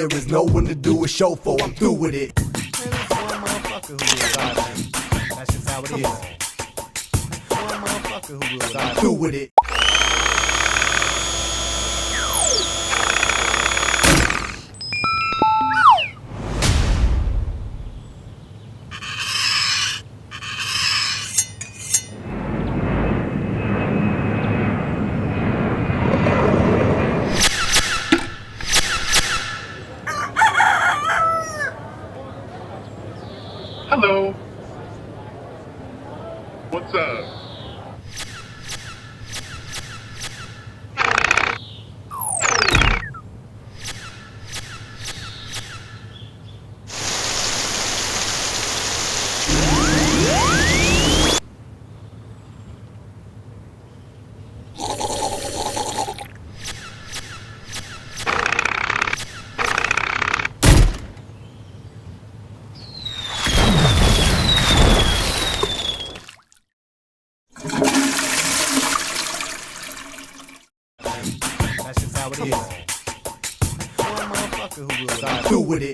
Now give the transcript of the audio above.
there is no one to do a show for. I'm through with it. Man, this one motherfucker who will die, man. That's just how it is. One motherfucker who will die. Through with it. Hello. What's up? That's just how it is. One motherfucker who will die. Through with it.